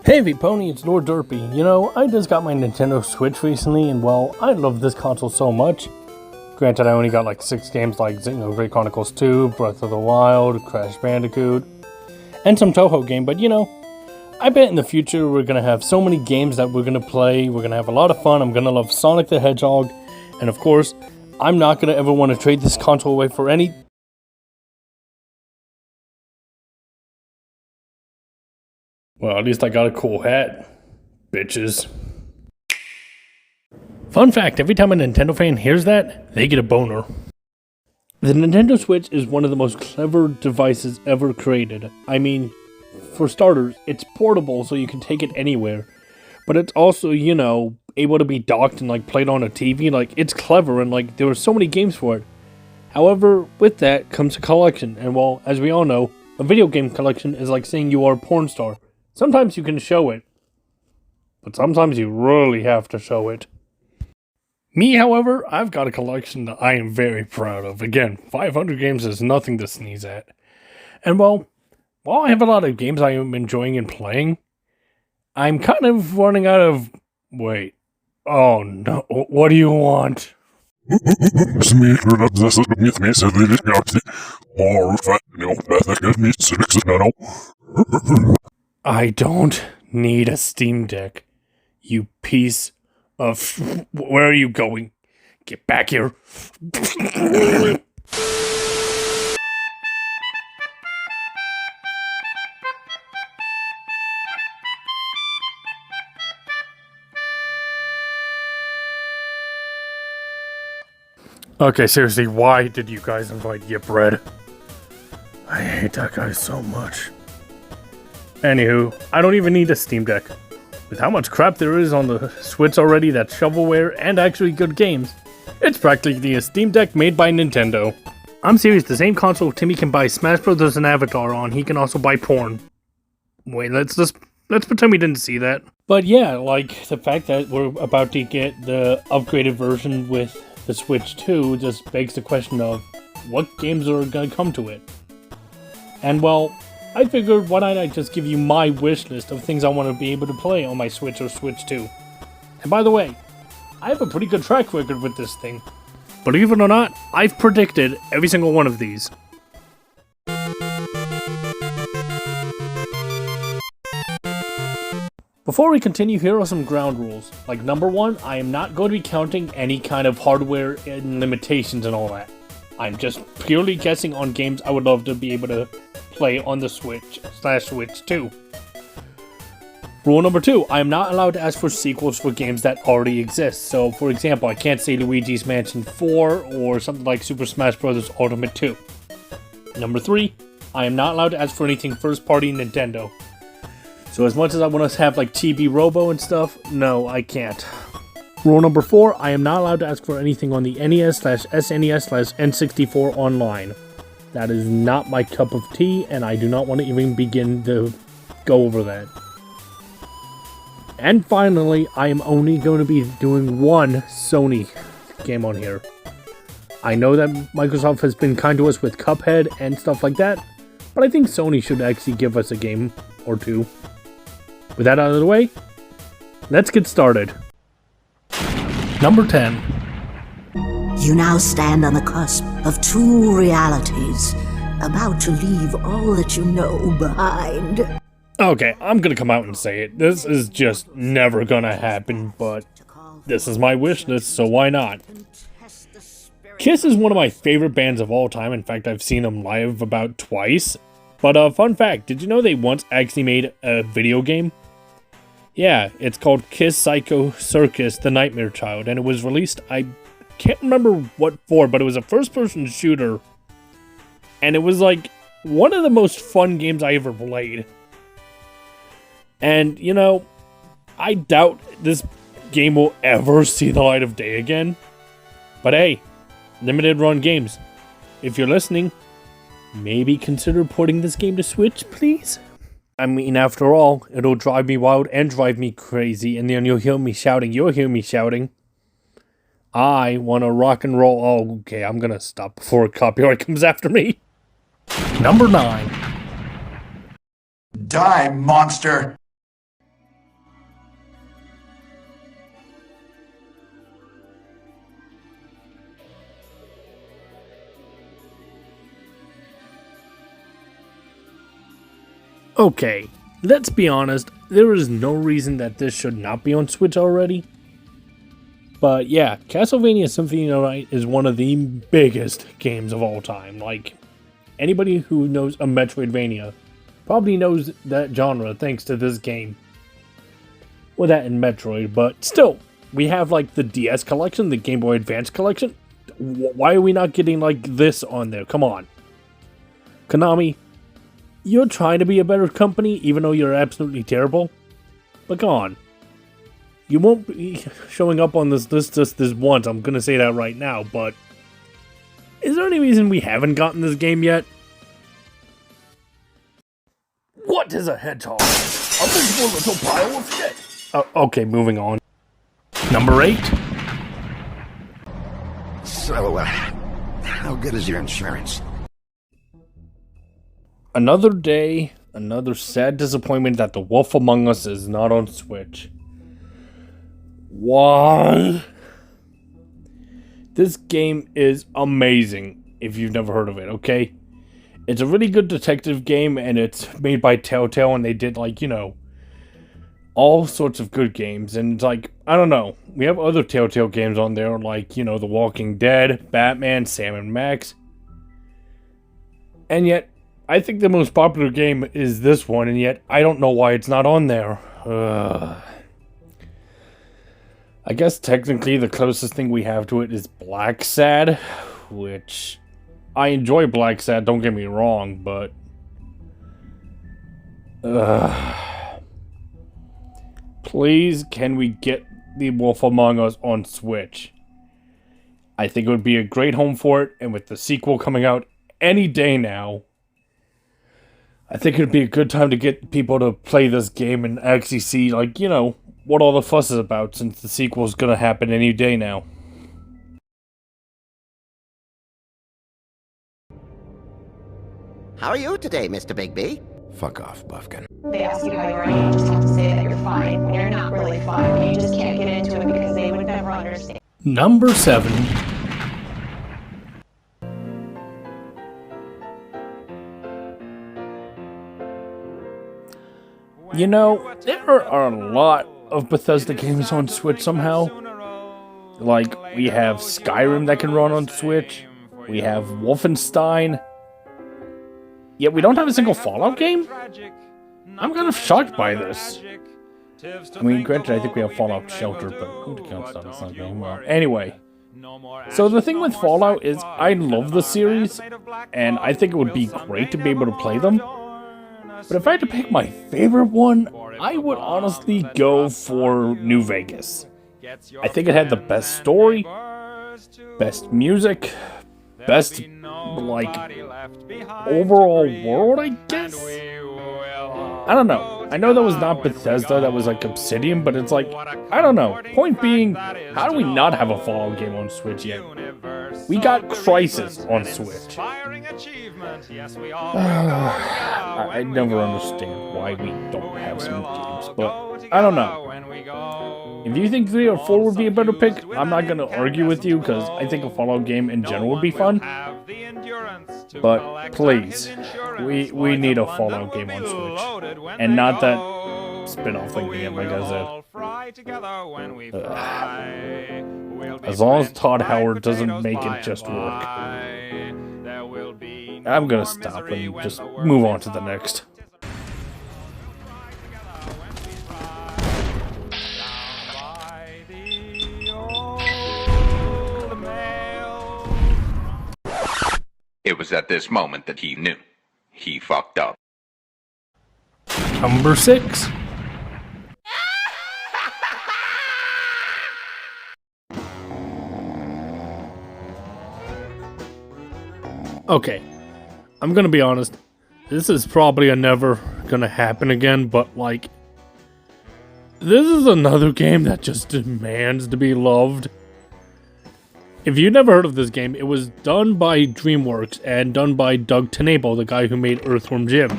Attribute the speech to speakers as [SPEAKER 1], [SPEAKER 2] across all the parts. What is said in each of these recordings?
[SPEAKER 1] Hey Pony, it's Lord Derpy. You know, I just got my Nintendo Switch recently, and well, I love this console so much. Granted, I only got like 6 games like Xenoblade Chronicles 2, Breath of the Wild, Crash Bandicoot, and some Toho game, but you know, I bet in the future we're gonna have so many games that we're gonna play, we're gonna have a lot of fun, I'm gonna love Sonic the Hedgehog, and of course, I'm not gonna ever want to trade this console away for any... Well, at least I got a cool hat, bitches. Fun fact, every time a Nintendo fan hears that, they get a boner. The Nintendo Switch is one of the most clever devices ever created. I mean, for starters, it's portable so you can take it anywhere. But it's also, you know, able to be docked and like played on a TV. Like, it's clever and like there are so many games for it. However, with that comes a collection. And well, as we all know, a video game collection is like saying you are a porn star. Sometimes you can show it, but sometimes you really have to show it. Me, however, I've got a collection that I am very proud of. Again, 500 games is nothing to sneeze at. And well, while I have a lot of games I am enjoying and playing, I'm kind of running out of... Wait. Oh no, what do you want? I don't need a Steam Deck, you piece of... Where are you going? Get back here. Okay, seriously, why did you guys invite Yipred? I hate that guy so much. Anywho, I don't even need a Steam Deck. With how much crap there is on the Switch already that's shovelware and actually good games, it's practically a Steam Deck made by Nintendo. I'm serious, the same console Timmy can buy Smash Bros. And Avatar on, he can also buy porn. Wait, let's pretend we didn't see that. But yeah, like, the fact that we're about to get the upgraded version with the Switch 2 just begs the question of what games are gonna come to it. And well, I figured why not I just give you my wish list of things I want to be able to play on my Switch or Switch 2. And by the way, I have a pretty good track record with this thing. Believe it or not, I've predicted every single one of these. Before we continue, here are some ground rules. Like number 1, I am not going to be counting any kind of hardware and limitations and all that. I'm just purely guessing on games I would love to be able to play on the Switch/Switch 2. Rule number 2, I am not allowed to ask for sequels for games that already exist. So, for example, I can't say Luigi's Mansion 4 or something like Super Smash Bros. Ultimate 2. Number 3, I am not allowed to ask for anything first-party Nintendo. So as much as I want to have like Chibi Robo and stuff, no, I can't. Rule number 4, I am not allowed to ask for anything on the NES/SNES/N64 online. That is not my cup of tea, and I do not want to even begin to go over that. And finally, I am only going to be doing one Sony game on here. I know that Microsoft has been kind to us with Cuphead and stuff like that, but I think Sony should actually give us a game or two. With that out of the way, let's get started. Number 10.
[SPEAKER 2] You now stand on the cusp of two realities, about to leave all that you know behind.
[SPEAKER 1] Okay, I'm gonna come out and say it. This is just never gonna happen, but this is my wish list, so why not? Kiss is one of my favorite bands of all time. In fact, I've seen them live about twice. But fun fact, did you know they once actually made a video game? Yeah, it's called Kiss Psycho Circus: The Nightmare Child, and it was released, I can't remember what for, but it was a first-person shooter. And it was like one of the most fun games I ever played. And, you know, I doubt this game will ever see the light of day again. But hey, limited run games. If you're listening, maybe consider porting this game to Switch, please? I mean, after all, it'll drive me wild and drive me crazy, and then you'll hear me shouting. I want to rock and roll. Oh, okay, I'm gonna stop before copyright comes after me. Number 9.
[SPEAKER 3] Die, monster!
[SPEAKER 1] Okay, let's be honest, there is no reason that this should not be on Switch already. But yeah, Castlevania Symphony of the Night is one of the biggest games of all time. Like, anybody who knows a Metroidvania probably knows that genre thanks to this game. Well, that and Metroid, but still, we have like the DS collection, the Game Boy Advance collection. Why are we not getting like this on there? Come on. Konami, you're trying to be a better company even though you're absolutely terrible. But come on. You won't be showing up on this list just this once, I'm gonna say that right now, but is there any reason we haven't gotten this game yet? What is a hedgehog? A miserable little pile of shit. Okay, moving on. Number 8.
[SPEAKER 3] So, how good is your insurance?
[SPEAKER 1] Another day, another sad disappointment that The Wolf Among Us is not on Switch. Why? This game is amazing, if you've never heard of it, okay? It's a really good detective game, and it's made by Telltale, and they did, like, you know, all sorts of good games, and it's like, I don't know, we have other Telltale games on there, like, you know, The Walking Dead, Batman, Sam & Max, and yet, I think the most popular game is this one, and yet, I don't know why it's not on there. I guess technically the closest thing we have to it is Black Sad, which I enjoy Black Sad, don't get me wrong, but please, can we get The Wolf Among Us on Switch? I think it would be a great home for it, and with the sequel coming out any day now, I think it would be a good time to get people to play this game and actually see, like, you know, what all the fuss is about, since the sequel is going to happen any day now.
[SPEAKER 4] How are you today, Mr. Bigby?
[SPEAKER 3] Fuck off, Buffkin.
[SPEAKER 5] They ask you how you are, and you just have to say that you're fine when you're not really fine, but you just can't get into it because they would never understand.
[SPEAKER 1] Number 7. You know, there are a lot of Bethesda games on Switch somehow. Like, we have Skyrim that can run on Switch. We have Wolfenstein. Yet we don't have a single Fallout game? I'm kind of shocked by this. I mean, granted, I think we have Fallout Shelter, but who counts that? It's not going well. Anyway. So the thing with Fallout is, I love the series, and I think it would be great to be able to play them. But if I had to pick my favorite one, I would honestly go for New Vegas. I think it had the best story, best music, best, like, overall world, I guess? I don't know. I know that was not Bethesda, that was like Obsidian, but it's like, I don't know. Point being, how do we not have a Fallout game on Switch yet? We got Crysis on Switch. I never understand why we don't have some games, but I don't know. If you think 3 or 4 would be a better pick, I'm not going to argue with you, because I think a Fallout game in general would be fun. But please, we need a Fallout game on Switch, and not that spin-off thing again, like I said. As long as Todd Howard doesn't make it just work. I'm gonna stop and just move on to the next.
[SPEAKER 6] It was at this moment that he knew. He fucked up.
[SPEAKER 1] Number 6. Okay, I'm gonna be honest. This is probably never gonna happen again, but like, this is another game that just demands to be loved. If you've never heard of this game, it was done by DreamWorks and done by Doug Tenable, the guy who made Earthworm Jim.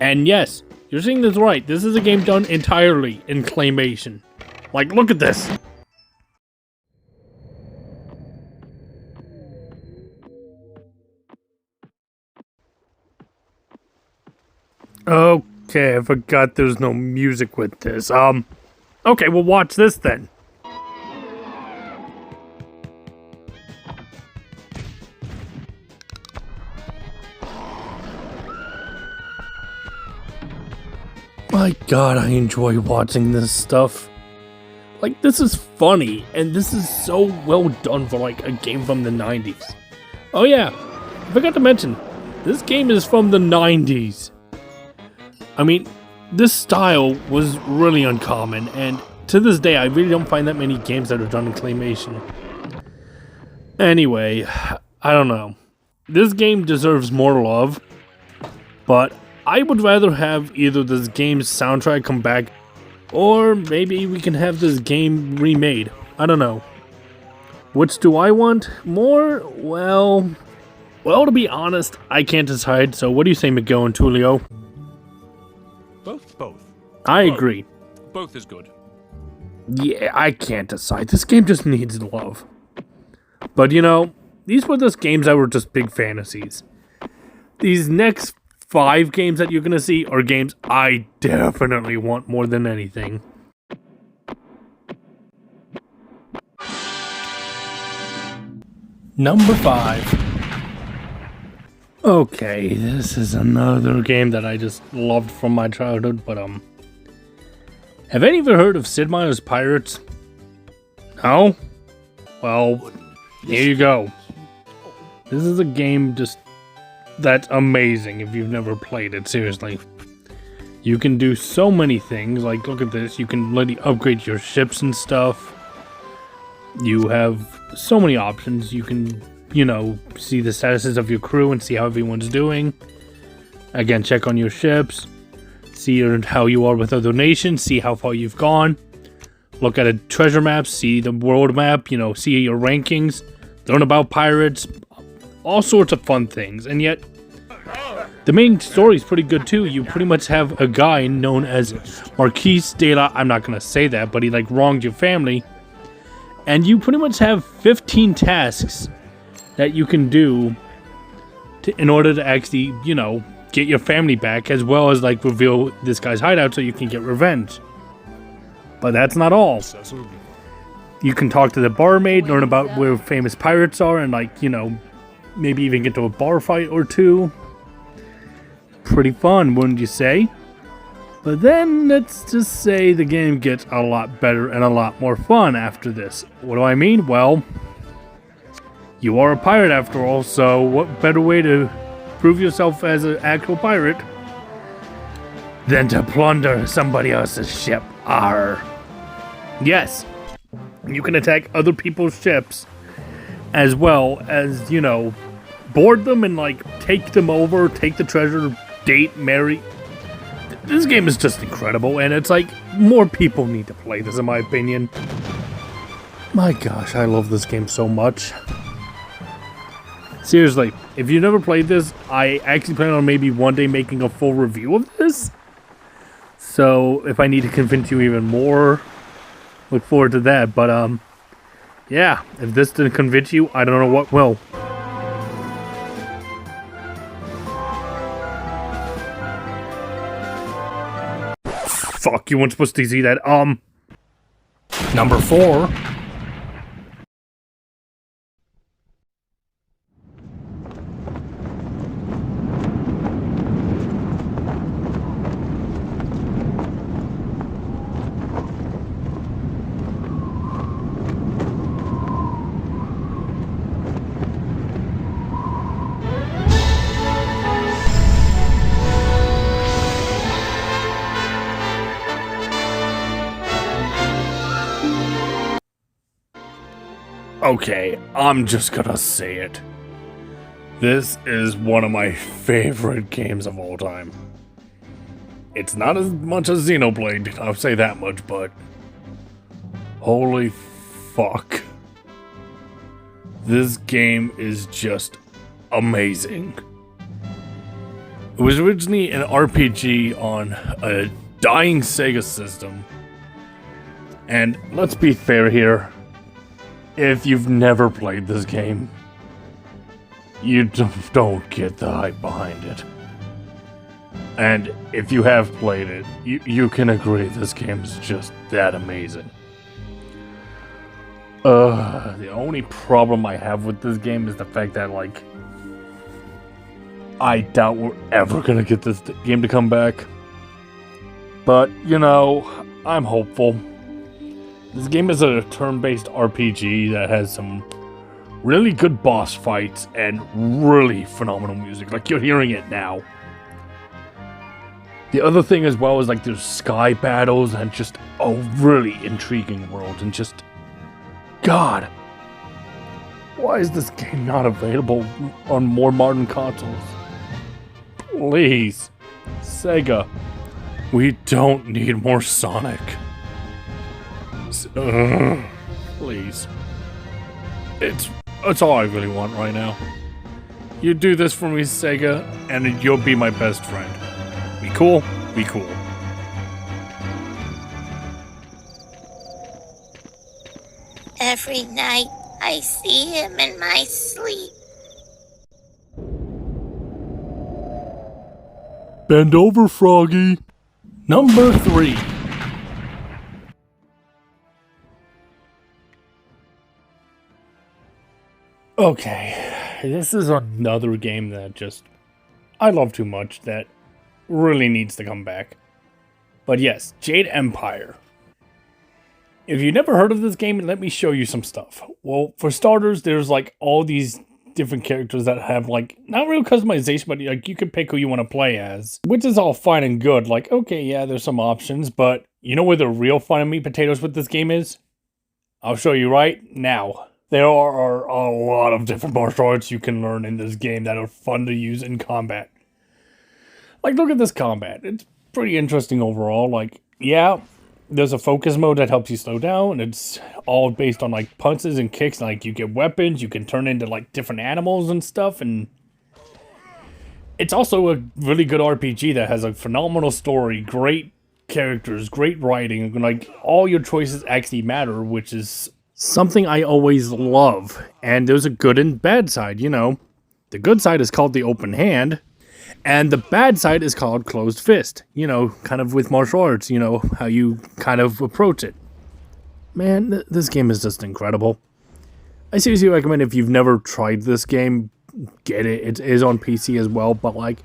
[SPEAKER 1] And yes, you're seeing this right. This is a game done entirely in claymation. Like, look at this. Okay, I forgot there's no music with this. Okay, well watch this then. My god, I enjoy watching this stuff. Like, this is funny, and this is so well done for, like, a game from the 90s. Oh yeah, I forgot to mention, this game is from the 90s. I mean, this style was really uncommon, and to this day, I really don't find that many games that are done in claymation. Anyway, I don't know. This game deserves more love, but I would rather have either this game's soundtrack come back, or maybe we can have this game remade. I don't know. Which do I want more? Well, to be honest, I can't decide. So what do you say, Miguel and Tulio?
[SPEAKER 4] Both.
[SPEAKER 1] I agree.
[SPEAKER 4] Both is good.
[SPEAKER 1] Yeah, I can't decide. This game just needs love. But you know, these were just games that were just big fantasies. These next 5 games that you're gonna see are games I definitely want more than anything. Number 5. Okay, this is another game that I just loved from my childhood, but have any of you heard of Sid Meier's Pirates? No? Well, here you go. This is a game just that's amazing if you've never played it, seriously. You can do so many things, like look at this, you can literally upgrade your ships and stuff. You have so many options. You can, you know, see the statuses of your crew and see how everyone's doing. Again, check on your ships, see how you are with other nations, see how far you've gone. Look at a treasure map, see the world map, you know, see your rankings, learn about pirates, all sorts of fun things. And yet, the main story is pretty good too. You pretty much have a guy known as Marquis de la... I'm not going to say that, but he like wronged your family. And you pretty much have 15 tasks that you can do in order to actually, you know, get your family back, as well as like reveal this guy's hideout so you can get revenge. But that's not all. You can talk to the barmaid, learn about where famous pirates are, and like, you know, maybe even get to a bar fight or two. Pretty fun, wouldn't you say? But then, let's just say the game gets a lot better and a lot more fun after this. What do I mean? Well, you are a pirate after all, so what better way to prove yourself as an actual pirate than to plunder somebody else's ship? Arr. Yes, you can attack other people's ships, as well as, you know, board them and, like, take them over, take the treasure, date, marry. This game is just incredible, and it's like, more people need to play this, in my opinion. My gosh, I love this game so much. Seriously, if you've never played this, I actually plan on maybe one day making a full review of this. So, if I need to convince you even more, look forward to that. But, yeah, if this didn't convince you, I don't know what will. Fuck, you weren't supposed to see that. Number 4. Okay, I'm just gonna say it. This is one of my favorite games of all time. It's not as much as Xenoblade, I'll say that much, but holy fuck. This game is just amazing. It was originally an RPG on a dying Sega system. And let's be fair here. If you've never played this game, you don't get the hype behind it. And if you have played it, you can agree this game is just that amazing. The only problem I have with this game is the fact that, like, I doubt we're ever gonna get this game to come back. But, you know, I'm hopeful. This game is a turn-based RPG that has some really good boss fights and really phenomenal music. Like, you're hearing it now. The other thing as well is, like, there's sky battles and just a really intriguing world. And just, God, why is this game not available on more modern consoles? Please, Sega, we don't need more Sonic. Please. It's all I really want right now. You do this for me, Sega, and you'll be my best friend. Be cool? Be cool.
[SPEAKER 4] Every night, I see him in my sleep.
[SPEAKER 1] Bend over, Froggy. Number 3. Okay, this is another game that just I love too much that really needs to come back. But yes, Jade Empire. If you've never heard of this game, let me show you some stuff. Well, for starters, there's like all these different characters that have like not real customization, but like you can pick who you want to play as, which is all fine and good. Like, okay, yeah, there's some options, but you know where the real fun and meat potatoes with this game is? I'll show you right now. There are a lot of different martial arts you can learn in this game that are fun to use in combat. Like, look at this combat. It's pretty interesting overall. Like, yeah, there's a focus mode that helps you slow down. It's all based on, like, punches and kicks. Like, you get weapons. You can turn into, like, different animals and stuff. And it's also a really good RPG that has a phenomenal story, great characters, great writing. Like, all your choices actually matter, which is something I always love. And there's a good and bad side, you know. The good side is called the open hand, and the bad side is called closed fist. You know, kind of with martial arts, you know, how you kind of approach it. Man, this game is just incredible. I seriously recommend if you've never tried this game, get it. It is on PC as well, but like,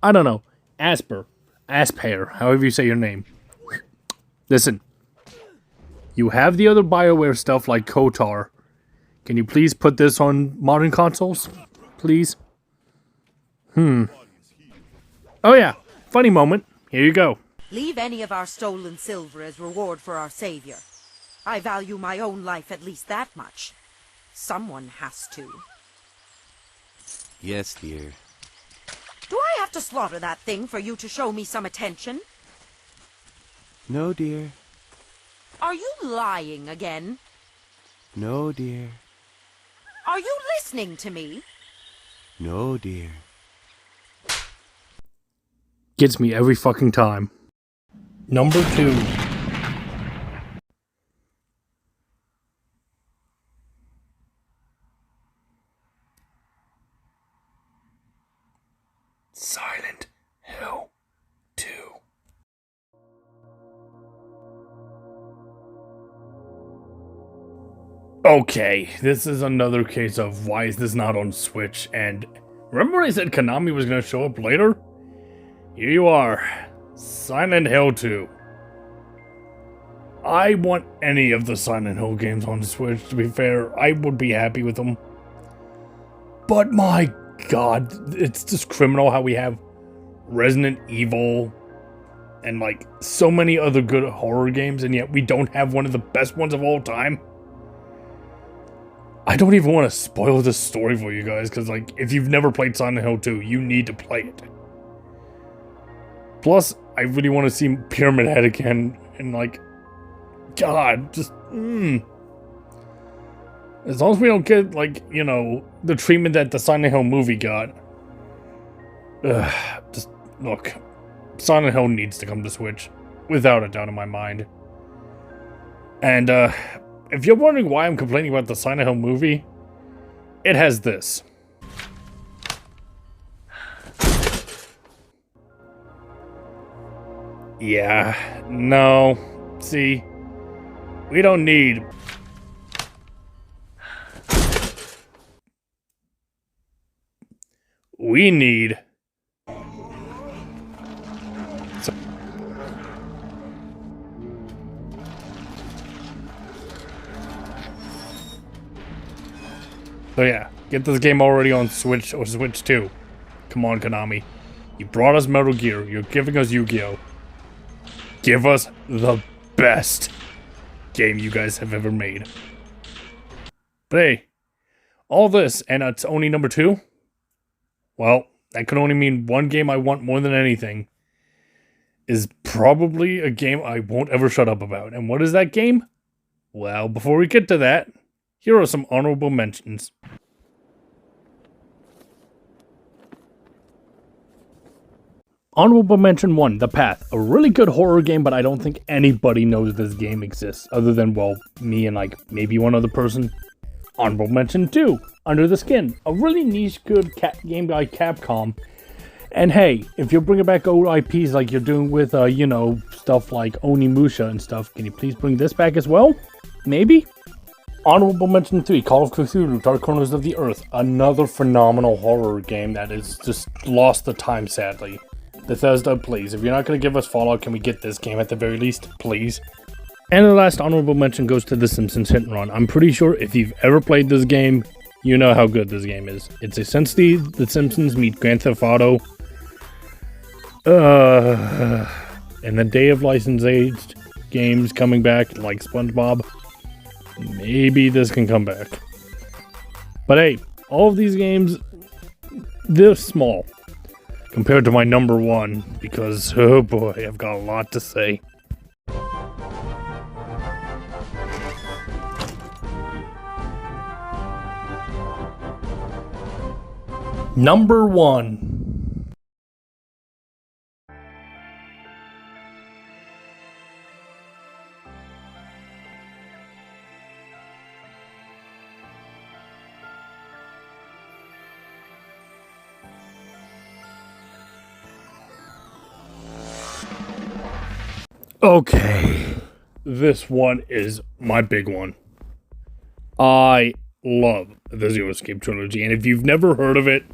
[SPEAKER 1] I don't know. Asper, however you say your name. Listen. You have the other BioWare stuff like KOTOR. Can you please put this on modern consoles? Please? Oh yeah, funny moment. Here you go.
[SPEAKER 7] Leave any of our stolen silver as reward for our savior. I value my own life at least that much. Someone has to.
[SPEAKER 8] Yes, dear.
[SPEAKER 7] Do I have to slaughter that thing for you to show me some attention?
[SPEAKER 8] No, dear.
[SPEAKER 7] Are you lying again?
[SPEAKER 8] No, dear.
[SPEAKER 7] Are you listening to me?
[SPEAKER 8] No, dear.
[SPEAKER 1] Gets me every fucking time. Number 2. Silent Hill 2. Okay, this is another case of why is this not on Switch, and remember when I said Konami was going to show up later? Here you are, Silent Hill 2. I want any of the Silent Hill games on Switch, to be fair. I would be happy with them. But my god, it's just criminal how we have Resident Evil and like so many other good horror games, and yet we don't have one of the best ones of all time. I don't even want to spoil this story for you guys, because like, if you've never played Silent Hill 2, you need to play it. Plus, I really want to see Pyramid Head again, and like, god, just, As long as we don't get, like, you know, the treatment that the Silent Hill movie got. Just, look, Silent Hill needs to come to Switch, without a doubt in my mind. And, if you're wondering why I'm complaining about the Silent Hill movie, it has this. Yeah, no. See, we don't need... We need... So yeah, get this game already on Switch or Switch 2. Come on, Konami. You brought us Metal Gear. You're giving us Yu-Gi-Oh! Give us the best game you guys have ever made. But hey, all this, and it's only number 2? Well, that could only mean one game I want more than anything is probably a game I won't ever shut up about. And what is that game? Well, before we get to that, here are some honorable mentions. Honorable mention 1, The Path. A really good horror game, but I don't think anybody knows this game exists, other than, well, me and, like, maybe one other person. Honorable mention 2, Under the Skin. A really niche, good game by Capcom. And hey, if you're bringing back old IPs like you're doing with, you know, stuff like Onimusha and stuff, can you please bring this back as well? Maybe? Honorable mention 3, Call of Cthulhu, Dark Corners of the Earth. Another phenomenal horror game that is just lost the time, sadly. Bethesda, please, if you're not going to give us Fallout, can we get this game at the very least, please? And the last honorable mention goes to The Simpsons Hit and Run. I'm pretty sure if you've ever played this game, you know how good this game is. It's essentially The Simpsons meet Grand Theft Auto. And the day of license-aged games coming back, like SpongeBob, maybe this can come back. But hey, all of these games, they're small compared to my number 1, because, oh boy, I've got a lot to say. Number 1. Okay, this one is my big one. I love the Zero Escape trilogy, and if you've never heard of it,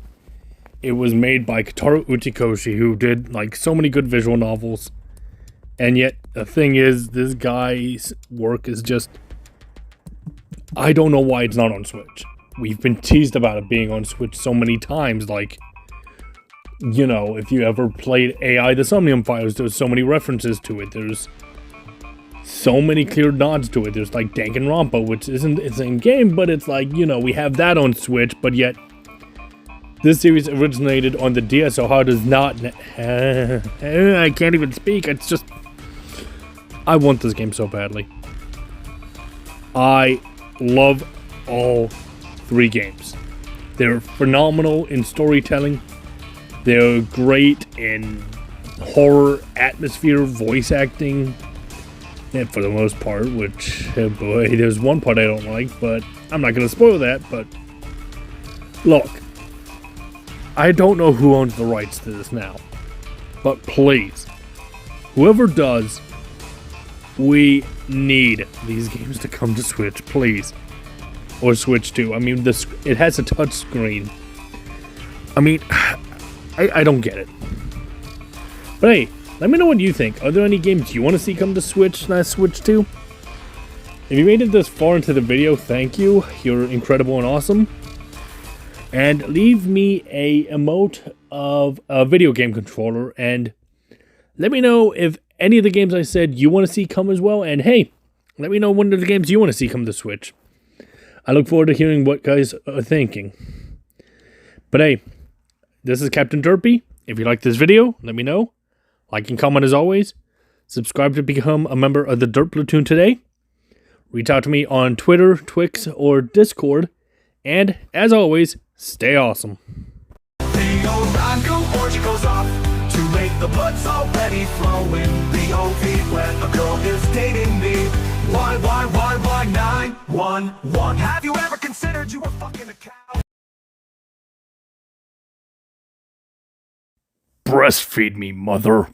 [SPEAKER 1] it was made by Kotaro Uchikoshi, who did like so many good visual novels, and yet the thing is, this guy's work is just, I don't know why it's not on Switch. We've been teased about it being on Switch so many times, like, you know, if you ever played AI the Somnium Files, there's so many references to it. There's so many clear nods to it. There's like Danganronpa, which isn't its in game, but it's like, you know, we have that on Switch, but yet this series originated on the DS, so how does not... I can't even speak. It's just... I want this game so badly. I love all 3 games. They're phenomenal in storytelling. They're great in horror, atmosphere, voice acting, and for the most part, which, oh boy, there's one part I don't like, but I'm not going to spoil that, but look, I don't know who owns the rights to this now, but please, whoever does, we need these games to come to Switch, please, or Switch 2. I mean, it has a touch screen. I mean... I don't get it. But hey, let me know what you think. Are there any games you want to see come to Switch 2? If you made it this far into the video, thank you. You're incredible and awesome. And leave me a emote of a video game controller. And let me know if any of the games I said you want to see come as well. And hey, let me know one of the games you want to see come to Switch. I look forward to hearing what guys are thinking. But hey, this is Captain Derpy. If you like this video, let me know. Like and comment as always. Subscribe to become a member of the Derp Platoon today. Reach out to me on Twitter, Twix, or Discord. And, as always, stay awesome.
[SPEAKER 9] The old Rango orgy goes off. Too late, the blood's already flowing. The OV when a girl is dating me. Why, 911? Have you ever considered you were fucking a cow?
[SPEAKER 1] Breastfeed me, mother.